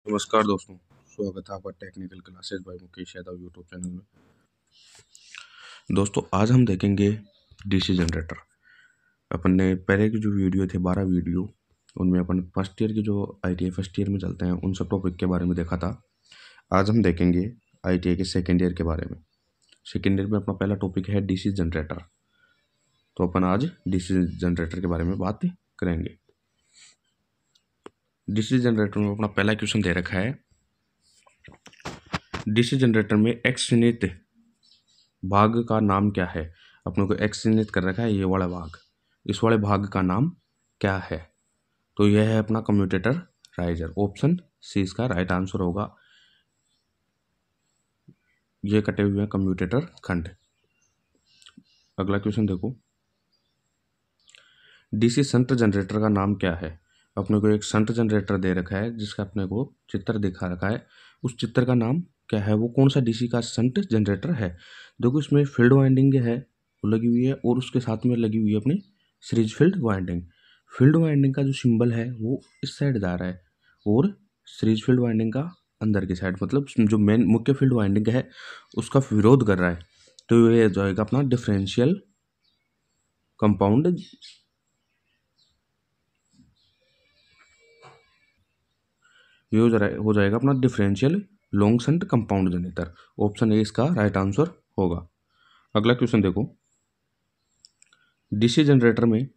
नमस्कार दोस्तों, स्वागत है आपका technical classes bye Mukesh Yadav YouTube channel में। दोस्तों आज हम देखेंगे डीसी जनरेटर। अपन ने पहले की जो वीडियो थे 12 वीडियो, उनमें अपन फर्स्ट ईयर की जो आईटीआई फर्स्ट ईयर में चलते हैं उन सब टॉपिक के बारे में देखा था। आज हम देखेंगे आईटीआई के सेकेंड ईयर के बारे में। सेकेंड ईयर में अपना पहला टॉपिक है डीसी जनरेटर, तो अपन आज डीसी जनरेटर के बारे में बात करेंगे। डीसी जनरेटर में अपना पहला क्वेश्चन दे रखा है, डीसी जनरेटर में एक्स चिन्हित भाग का नाम क्या है। अपने को एक्स चिन्हित कर रखा है ये वाला भाग, इस वाले भाग का नाम क्या है। तो यह है अपना कम्यूटेटर राइजर। ऑप्शन सी इसका राइट आंसर होगा। ये कटे हुए हैं कम्यूटेटर खंड। अगला क्वेश्चन देखो, डीसी शंट जनरेटर का नाम क्या है। अपने को एक शंट जनरेटर दे रखा है जिसका अपने को चित्र दिखा रखा है, उस चित्र का नाम क्या है, वो कौन सा डीसी का शंट जनरेटर है। देखो इसमें फील्ड वाइंडिंग है वो लगी हुई है और उसके साथ में लगी हुई है अपनी series field winding. Field winding का जो सिंबल है वो इस साइड जा रहा है और सीरीज फील्ड वाइंडिंग का अंदर की साइड, मतलब जो मेन मुख्य फील्ड वाइंडिंग है उसका विरोध कर रहा है। तो ये जाएगा अपना डिफरेंशियल कंपाउंड ये हो जाएगा अपना differential long shunt compound generator. Option A इसका राइट आंसर होगा। अगला क्वेश्चन देखो, डीसी जनरेटर में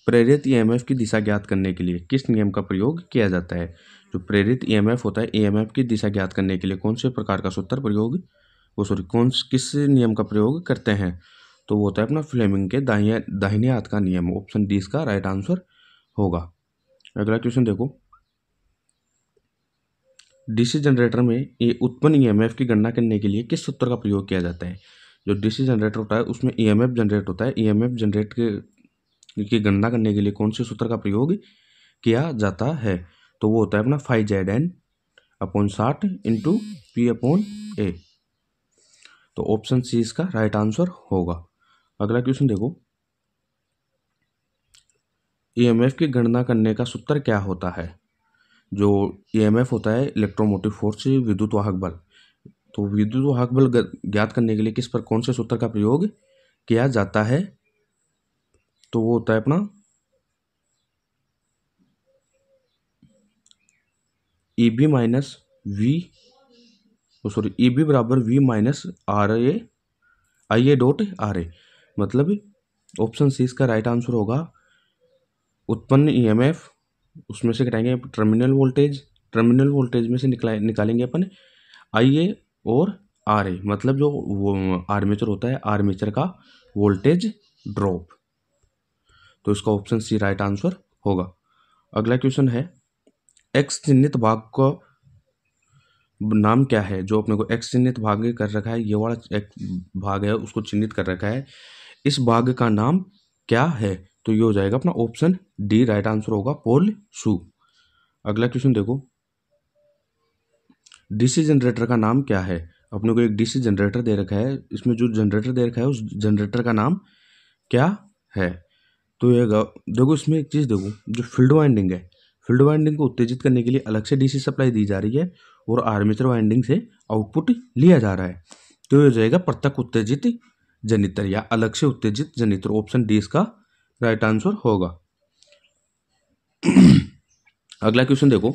प्रेरित ईएमएफ की दिशा ज्ञात करने के लिए किस नियम का प्रयोग किया जाता है। जो प्रेरित ईएमएफ होता है, ईएमएफ की दिशा ज्ञात करने के लिए कौन से प्रकार का सूत्र प्रयोग किस नियम का प्रयोग करते हैं। तो वो होता है अपना फ्लेमिंग के दाहिने हाथ का नियम। ऑप्शन डी इसका राइट आंसर होगा। अगला क्वेश्चन देखो, डीसी जनरेटर में ये उत्पन्न ईएमएफ की गणना करने के लिए किस सूत्र का प्रयोग किया जाता है। जो डीसी जनरेटर होता है उसमें ईएमएफ जनरेट होता है, ईएमएफ जनरेट की गणना करने के लिए कौन से सूत्र का प्रयोग किया जाता है। तो वो होता है अपना 5Zn/60 इंटू P/A। तो ऑप्शन सी इसका राइट आंसर होगा। अगला क्वेश्चन देखो, ईएमएफ की गणना करने का सूत्र क्या होता है। जो ईएमएफ होता है इलेक्ट्रोमोटिव फोर्स, विद्युत वाहक बल। तो विद्युत वाहक बल ज्ञात करने के लिए कौन से सूत्र का प्रयोग किया जाता है। तो वो होता है अपना EB बराबर V माइनस IA.RA। मतलब ऑप्शन सी इसका राइट आंसर होगा। उत्पन्न ईएमएफ उसमें से घटाएंगे टर्मिनल वोल्टेज में से निकालेंगे अपन IA और RA, मतलब जो वो आर्मेचर होता है, आर्मेचर का वोल्टेज ड्रॉप। तो इसका ऑप्शन सी राइट आंसर होगा। अगला क्वेश्चन है, एक्स चिन्हित भाग का नाम क्या है। जो अपने को एक्स चिन्हित भाग कर रखा है, ये वाला एक भाग है उसको चिन्हित कर रखा है, इस भाग का नाम क्या है। तो ये हो जाएगा अपना ऑप्शन डी राइट आंसर होगा, पोल शू। अगला क्वेश्चन देखो, डीसी जनरेटर का नाम क्या है। अपने को एक डीसी जनरेटर दे रखा है, इसमें जो जनरेटर दे रखा है उस जनरेटर का नाम क्या है। तो ये देखो इसमें एक चीज़ देखो, जो फील्ड वाइंडिंग है, फील्ड वाइंडिंग को उत्तेजित करने के लिए अलग से डीसी सप्लाई दी जा रही है और आर्मेचर वाइंडिंग से आउटपुट लिया जा रहा है। तो ये हो जाएगा प्रत्यक्ष उत्तेजित जनित्र या अलग से उत्तेजित जनित्र। ऑप्शन डी इसका राइट आंसर होगा। अगला क्वेश्चन देखो,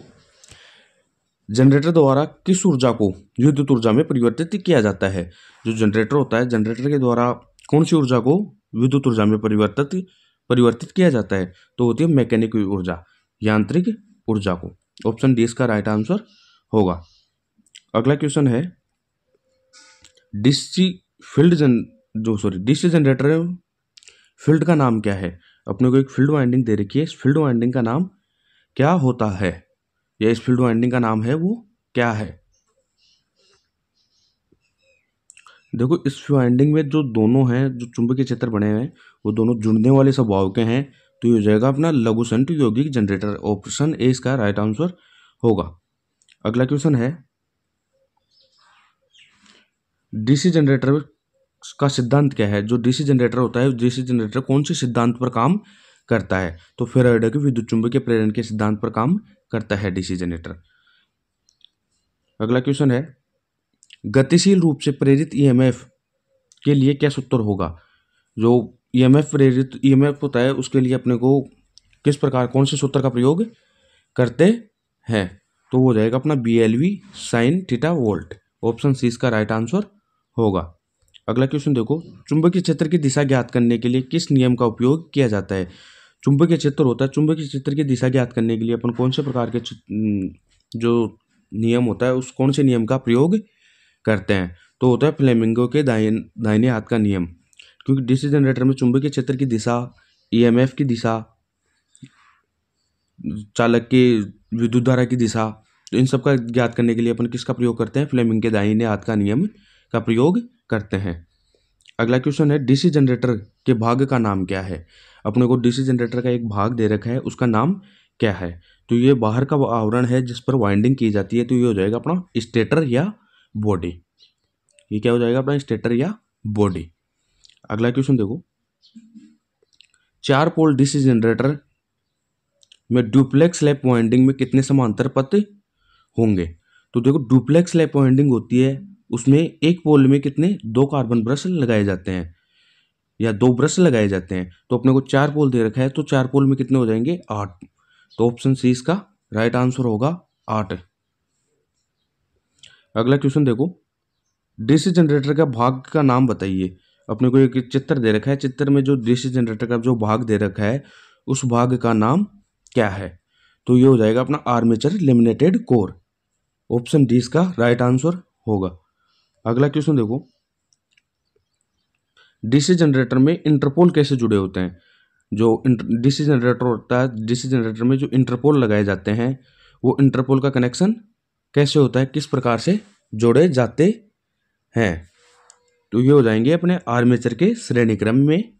जनरेटर द्वारा किस ऊर्जा को विद्युत ऊर्जा में परिवर्तित किया जाता है। जो जनरेटर होता है, जनरेटर के द्वारा कौन सी ऊर्जा को विद्युत ऊर्जा में परिवर्तित किया जाता है। तो होती है मैकेनिक ऊर्जा, यांत्रिक ऊर्जा को। ऑप्शन डी इसका राइट आंसर होगा। अगला क्वेश्चन है, डीसी जनरेटर फील्ड का नाम क्या है। अपने को एक फील्ड वाइंडिंग दे रखी है, इस फील्ड वाइंडिंग का नाम क्या होता है, या इस फील्ड वाइंडिंग का नाम है वो क्या है। देखो इस वाइंडिंग में जो दोनों हैं, जो चुंबकीय क्षेत्र बने हैं वो दोनों जुड़ने वाले स्वभाव के हैं। तो ये हो जाएगा अपना लघु शंट यौगिक जनरेटर। ऑप्शन ए इसका राइट आंसर होगा। अगला क्वेश्चन है, डीसी जनरेटर का सिद्धांत क्या है। जो डीसी जनरेटर होता है, डीसी जनरेटर कौन से सिद्धांत पर काम करता है। तो फेराडे के विद्युत चुंबकीय प्रेरण के सिद्धांत पर काम करता है डीसी जनरेटर। अगला क्वेश्चन है, गतिशील रूप से प्रेरित ईएमएफ के लिए क्या सूत्र होगा। जो ईएमएफ प्रेरित ईएमएफ होता है उसके लिए अपने को किस प्रकार कौन से सूत्र का प्रयोग करते हैं, तो वो हो जाएगा अपना BLV sine theta volt. Option C इसका राइट आंसर होगा। अगला क्वेश्चन देखो, चुंबकीय क्षेत्र की दिशा ज्ञात करने के लिए किस नियम का उपयोग किया जाता है। चुंबकीय क्षेत्र होता है, चुंबकीय क्षेत्र की दिशा ज्ञात करने के लिए अपन कौन से प्रकार के जो नियम होता है उस कौन से नियम का प्रयोग करते हैं, तो होता है फ्लेमिंगो के दाहिने हाथ का नियम। क्योंकि डीसी जनरेटर में चुंबकीय क्षेत्र की दिशा, ईएमएफ की दिशा, चालक की विद्युत धारा की दिशा, तो इन सब का ज्ञात करने के लिए अपन किसका प्रयोग करते हैं, फ्लेमिंग के दाहिने हाथ का नियम का प्रयोग करते हैं। अगला क्वेश्चन है, डीसी जनरेटर के भाग का नाम क्या है। अपने को डीसी जनरेटर का एक भाग दे रखा है, उसका नाम क्या है, तो ये बाहर का आवरण है जिस पर वाइंडिंग की जाती है, तो ये हो जाएगा अपना स्टेटर या बॉडी। ये क्या हो जाएगा अपना स्टेटर या बॉडी। अगला क्वेश्चन देखो, 4 पोल डीसी जनरेटर में डुप्लेक्स लैप वाइंडिंग में कितने समांतर पथ होंगे। तो देखो डुप्लेक्स लैप वाइंडिंग होती है, उसमें एक पोल में कितने 2 कार्बन ब्रश लगाए जाते हैं या 2 ब्रश लगाए जाते हैं। तो अपने को 4 पोल दे रखा है, तो 4 पोल में कितने हो जाएंगे 8। तो ऑप्शन सी इसका राइट आंसर होगा 8। अगला क्वेश्चन देखो, डीसी जनरेटर का भाग का नाम बताइए। अपने को एक चित्र दे रखा है, चित्र में जो डीसी जनरेटर का जो भाग दे रखा है उस भाग का नाम क्या है, तो ये हो जाएगा अपना armature laminated core. Option D इसका राइट आंसर होगा। अगला क्वेश्चन देखो, डीसी जनरेटर में इंटरपोल कैसे जुड़े होते हैं। जो डीसी जनरेटर होता है, डीसी जनरेटर में जो इंटरपोल लगाए जाते हैं वो इंटरपोल का कनेक्शन कैसे होता है, किस प्रकार से जोड़े जाते हैं, तो ये हो जाएंगे अपने आर्मेचर के श्रेणी क्रम में,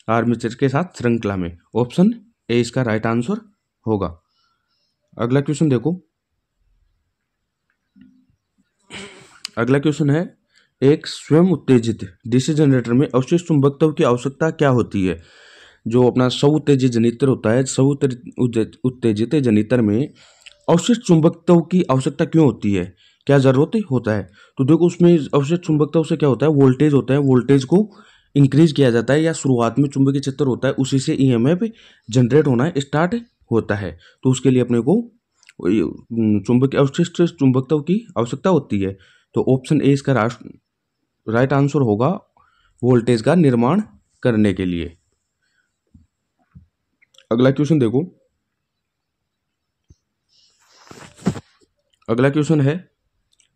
आर्मेचर के साथ श्रृंखला में। ऑप्शन ए इसका राइट आंसर होगा। अगला क्वेश्चन देखो, अगला क्वेश्चन है, एक स्वयं उत्तेजित डीसी जनरेटर में अवशिष्ट चुंबकत्व की आवश्यकता क्या होती है। जो अपना स्व उत्तेजित जनित्र होता है, स्व उत्तेजित जनित्र में अवशिष्ट चुंबकत्व की आवश्यकता क्यों होती है, क्या जरूरत होता है। तो देखो उसमें अवशिष्ट चुंबकत्व से क्या होता है, वोल्टेज होता है, वोल्टेज को इंक्रीज किया जाता है, या शुरुआत में चुंबकीय क्षेत्र होता है उसी से ईएमएफ जनरेट होना स्टार्ट होता है, तो उसके लिए अपने को चुंबकीय अवशिष्ट चुंबकत्व की आवश्यकता होती है। तो ऑप्शन ए इसका राइट आंसर होगा, वोल्टेज का निर्माण करने के लिए। अगला क्वेश्चन देखो, अगला क्वेश्चन है,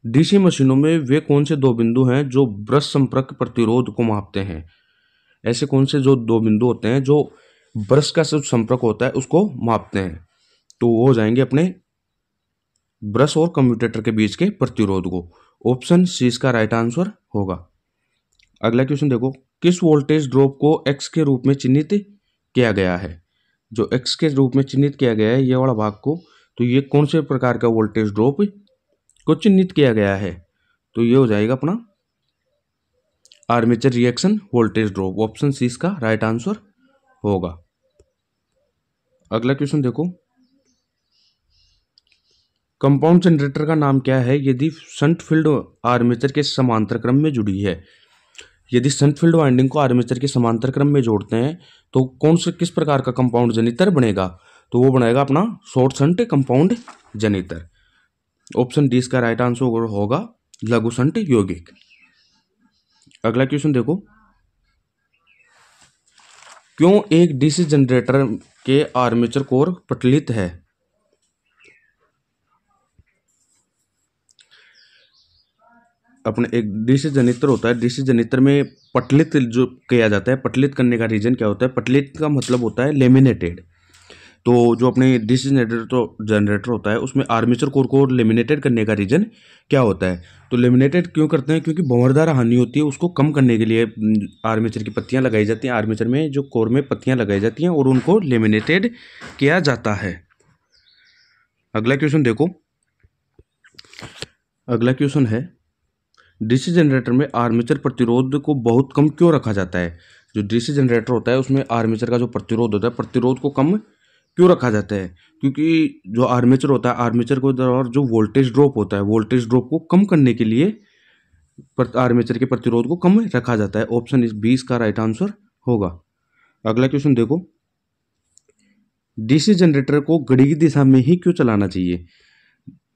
डीसी मशीनों में वे कौन से 2 बिंदु हैं जो ब्रश संपर्क प्रतिरोध को मापते हैं। ऐसे कौन से जो 2 बिंदु होते हैं जो ब्रश का संपर्क होता है उसको मापते हैं, तो वो हो जाएंगे अपने ब्रश और कम्यूटेटर के बीच के प्रतिरोध को। ऑप्शन सी इसका राइट आंसर होगा। अगला क्वेश्चन देखो, किस वोल्टेज ड्रॉप को एक्स के रूप में चिन्हित किया गया है। जो एक्स के रूप में चिन्हित किया गया है ये वाला भाग को, तो ये कौन से प्रकार का वोल्टेज ड्रॉप को चिन्हित किया गया है, तो ये हो जाएगा अपना armature reaction voltage drop. Option C इसका राइट आंसर होगा। अगला क्वेश्चन देखो, कंपाउंड जनरेटर का नाम क्या है यदि शंट फील्ड आर्मेचर के समांतर क्रम में जुड़ी है। यदि शंट फील्ड वाइंडिंग को आर्मेचर के समांतर क्रम में जोड़ते हैं तो कौन से किस प्रकार का कंपाउंड जनित्र बनेगा, तो वो बनेगा अपना शॉर्ट शंट कंपाउंड जनित्र। ऑप्शन डी इसका राइट आंसर होगा लघु शंट यौगिक। अगला क्वेश्चन देखो, क्यों एक डीसी जनरेटर के आर्मेचर कोर पटलित है। अपने एक डीसी जनित्र होता है, डीसी जनित्र में पटलित जो किया जाता है, पटलित करने का रीजन क्या होता है, पटलित का मतलब होता है लेमिनेटेड। तो जो अपने डीसी जनरेटर होता है उसमें आर्मेचर कोर को लेमिनेटेड करने का रीजन क्या होता है, तो लेमिनेटेड क्यों करते हैं, क्योंकि भंवरदार हानि होती है उसको कम करने के लिए आर्मेचर की पत्तियां लगाई जाती हैं, आर्मेचर में जो कोर में पत्तियां लगाई जाती हैं और उनको लेमिनेटेड किया जाता है। अगला क्वेश्चन देखो, अगला क्वेश्चन है, डीसी जनरेटर में आर्मेचर प्रतिरोध को बहुत कम क्यों रखा जाता है। जो डीसी जनरेटर होता है उसमें आर्मेचर का जो प्रतिरोध होता है, प्रतिरोध को कम क्यों रखा जाता है? क्योंकि जो आर्मेचर होता है, आर्मेचर के दौरान जो वोल्टेज ड्रॉप होता है, वोल्टेज ड्रॉप को कम करने के लिए आर्मेचर के प्रतिरोध को कम रखा जाता है। ऑप्शन इस 20 का राइट आंसर होगा। अगला क्वेश्चन देखो, डीसी जनरेटर को घड़ी की दिशा में ही क्यों चलाना चाहिए?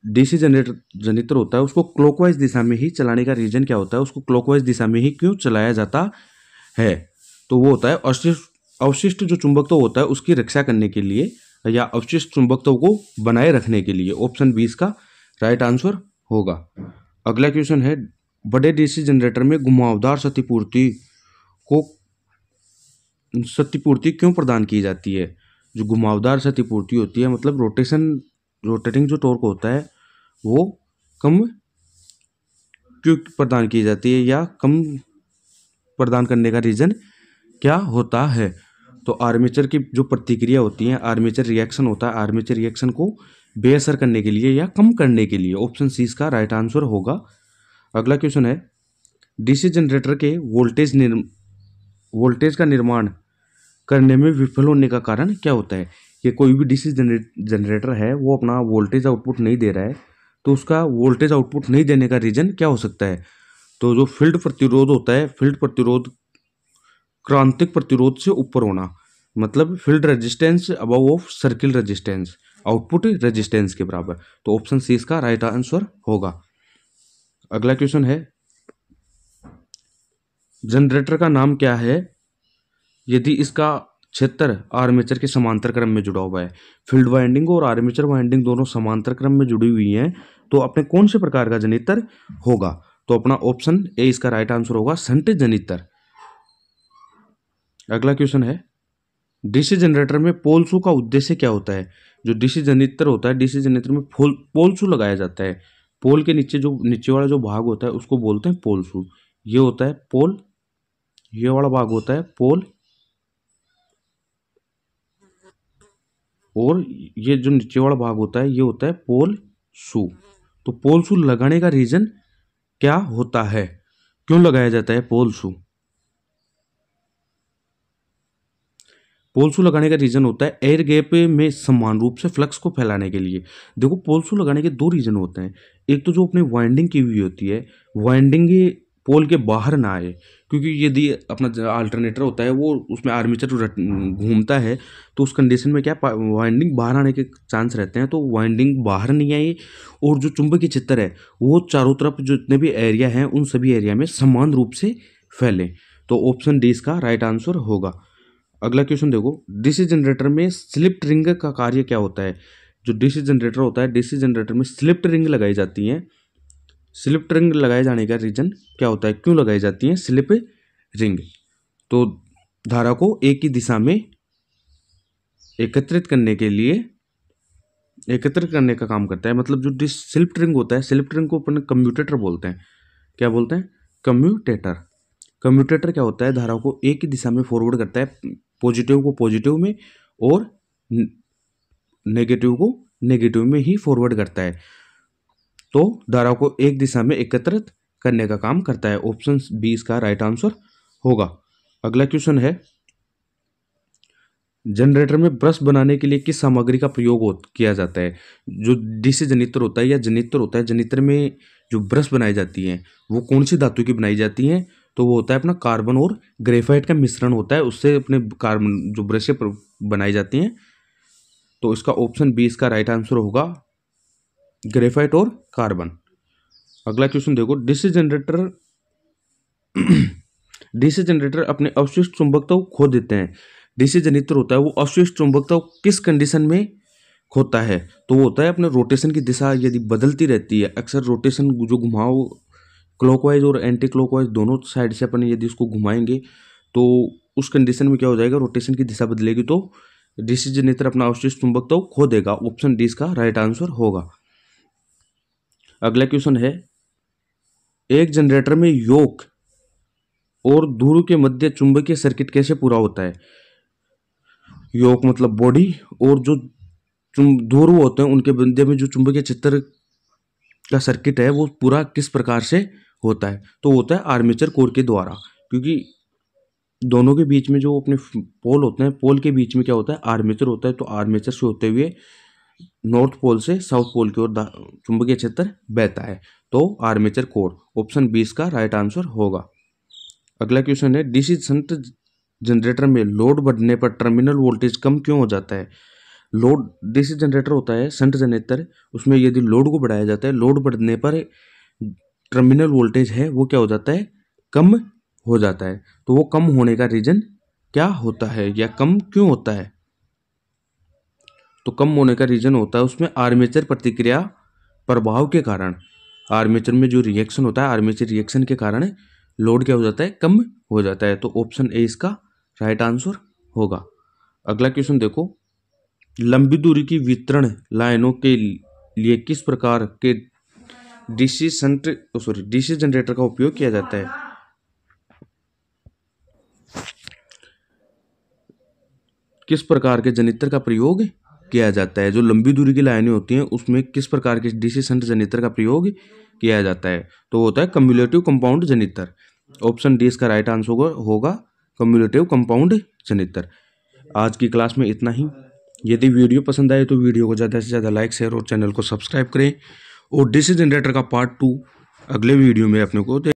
डीसी जनरेटर होता है, उसको क्लॉकवाइज दिशा में ही चलाने का रीजन क्या होता है? उसको क्लॉकवाइज दिशा में ही क्यों चलाया जाता है? तो वो होता है अवशिष्ट जो चुंबकत्व होता है उसकी रक्षा करने के लिए, या अवशिष्ट चुंबकत्व को बनाए रखने के लिए। ऑप्शन 20 का राइट आंसर होगा। अगला क्वेश्चन है, बड़े डीसी जनरेटर में घुमावदार क्षतिपूर्ति क्यों प्रदान की जाती है? जो घुमावदार क्षतिपूर्ति होती है, मतलब रोटेटिंग जो टॉर्क होता है वो कम क्यों प्रदान की जाती है, या कम प्रदान करने का रीजन क्या होता है? तो आर्मेचर की जो प्रतिक्रिया होती है, आर्मेचर रिएक्शन होता है, आर्मेचर रिएक्शन को बेअसर करने के लिए या कम करने के लिए। ऑप्शन सी इसका राइट आंसर होगा। अगला क्वेश्चन है, डीसी जनरेटर के वोल्टेज का निर्माण करने में विफल होने का कारण क्या होता है? कि कोई भी डीसी जनरेटर है वो अपना वोल्टेज आउटपुट नहीं दे रहा है, तो उसका वोल्टेज आउटपुट नहीं देने का रीजन क्या हो सकता है? तो जो फील्ड प्रतिरोध होता है, फील्ड प्रतिरोध क्रांतिक प्रतिरोध से ऊपर होना, मतलब field resistance above of circle resistance, output resistance के बराबर। तो ऑप्शन सी इसका राइट आंसर होगा। अगला क्वेश्चन है, जनरेटर का नाम क्या है यदि इसका क्षेत्र आर्मेचर के समांतर क्रम में जुड़ा हुआ है? फील्ड वाइंडिंग और आर्मेचर वाइंडिंग दोनों समांतर क्रम में जुड़ी हुई हैं, तो अपने कौन से प्रकार का जनित्र होगा? तो अपना ऑप्शन ए इसका राइट आंसर होगा, शंट जनित्र। अगला क्वेश्चन है, डीसी जनरेटर में पोल शू का उद्देश्य क्या होता है? जो डीसी जनित्र होता है, डीसी जनित्र में पोल शू लगाया जाता है। पोल के नीचे वाला जो भाग होता है उसको बोलते हैं पोल शू। ये होता है पोल, ये वाला भाग होता है पोल, और ये जो नीचे वाला भाग होता है ये होता है पोल शू। तो पोल शू लगाने का रीजन क्या होता है? क्यों लगाया जाता है पोल शू? पोल शू लगाने का रीजन होता है एयर गैप में समान रूप से फ्लक्स को फैलाने के लिए। देखो, पोल शू लगाने के दो रीजन होते हैं। एक तो जो अपनी वाइंडिंग की हुई होती है, वाइंडिंग पोल के बाहर ना आए, क्योंकि यदि अपना अल्टरनेटर होता है वो उसमें आर्मेचर घूमता है, तो उस कंडीशन में क्या वाइंडिंग बाहर आने के चांस रहते हैं। तो वाइंडिंग बाहर नहीं आई, और जो चुंबकीय क्षेत्र है वो चारों तरफ जितने भी एरिया हैं उन सभी एरिया में समान रूप से फैले। तो ऑप्शन डी इसका राइट आंसर होगा। अगला क्वेश्चन देखो, डीसी जनरेटर में स्लिप रिंग का कार्य क्या होता है? जो डीसी जनरेटर होता है, डीसी जनरेटर में स्लिप रिंग लगाई जाती हैं। स्लिप रिंग लगाए जाने का रीजन क्या होता है? क्यों लगाई जाती है स्लिप रिंग? तो धारा को एक ही दिशा में एकत्रित करने का काम करता है। मतलब जो स्लिप रिंग होता है, स्लिप रिंग को अपन कम्यूटेटर बोलते हैं। क्या बोलते हैं? कम्यूटेटर। कम्यूटेटर क्या होता है? धारा को एक ही दिशा में फॉरवर्ड करता है, पॉजिटिव को पॉजिटिव में और नेगेटिव को नेगेटिव में ही फॉरवर्ड करता है। तो धारा को एक दिशा में एकत्रित करने का काम करता है। ऑप्शन बी इसका राइट आंसर होगा। अगला क्वेश्चन है, जनरेटर में ब्रश बनाने के लिए किस सामग्री का प्रयोग किया जाता है? जो डीसी जनित्र होता है या जनित्र होता है, जनित्र में जो ब्रश बनाई जाती है वो कौन सी धातु की बनाई जाती है? तो वो होता है अपना कार्बन और ग्रेफाइट का मिश्रण होता है, उससे अपने कार्बन जो ब्रशें बनाई जाती हैं। तो इसका ऑप्शन बी इसका राइट आंसर होगा, ग्रेफाइट और कार्बन। अगला क्वेश्चन देखो, डीसी जनरेटर अपने अवशिष्ट चुंबकत्व खो देते हैं। डीसी जनित्र होता है वो अवशिष्ट चुंबकत्व किस कंडीशन में खोता है? तो वो होता है अपने रोटेशन की दिशा यदि बदलती रहती है, अक्सर रोटेशन जो घुमाव क्लॉकवाइज और एंटी क्लॉकवाइज दोनों साइड से अपन यदि उसको घुमाएंगे तो उस कंडीशन में क्या हो जाएगा, रोटेशन की दिशा बदलेगी तो डीसी जनरेटर अपना अवशिष्ट चुंबकत्व खो देगा। ऑप्शन डी इसका राइट आंसर होगा। अगला क्वेश्चन है, एक जनरेटर में योक और ध्रुव के मध्य चुंबकीय सर्किट कैसे पूरा होता है? योक मतलब बॉडी, और जो ध्रुव होते हैं उनके मध्य में जो चुंबकीय क्षेत्र का सर्किट है वो पूरा किस प्रकार से होता है? तो होता है आर्मेचर कोर के द्वारा। क्योंकि दोनों के बीच में जो अपने पोल होते हैं, पोल के बीच में क्या होता है, आर्मेचर होता है। तो आर्मेचर से होते हुए नॉर्थ पोल से साउथ पोल की ओर चुंबकीय क्षेत्र बहता है, तो आर्मेचर कोर। ऑप्शन 20 का राइट आंसर होगा। अगला क्वेश्चन है, डीसी शंट जनरेटर में लोड बढ़ने पर टर्मिनल वोल्टेज कम क्यों हो जाता है। लोड, डीसी जनरेटर होता है शंट जनरेटर, उसमें यदि लोड को बढ़ाया जाता है, लोड बढ़ने पर टर्मिनल वोल्टेज है वो क्या हो जाता है, कम हो जाता है। तो वो कम होने का रीजन क्या होता है, या कम क्यों होता है। तो कम होने का रीजन होता है उसमें आर्मेचर प्रतिक्रिया प्रभाव के कारण, आर्मेचर में जो रिएक्शन होता है, आर्मेचर रिएक्शन के कारण लोड क्या हो जाता है, कम हो जाता है। तो ऑप्शन ए इसका राइट आंसर होगा। अगला क्वेश्चन देखो, लंबी दूरी की वितरण लाइनों के लिए किस प्रकार के डीसी जनरेटर का उपयोग किया जाता है। किस प्रकार के जनित्र का प्रयोग किया जाता है, जो लंबी दूरी की लाइनें होती हैं उसमें किस प्रकार के डीसी शंट जनित्र का प्रयोग किया जाता है। तो होता है कम्युलेटिव कंपाउंड जनित्र। ऑप्शन डी इसका राइट आंसर होगा कम्युलेटिव कंपाउंड जनित्र। आज की क्लास में इतना ही। यदि वीडियो पसंद आए तो वीडियो को ज़्यादा से ज़्यादा लाइक, शेयर और चैनल को सब्सक्राइब करें। और डीसी जनरेटर का पार्ट 2 अगले वीडियो में अपने को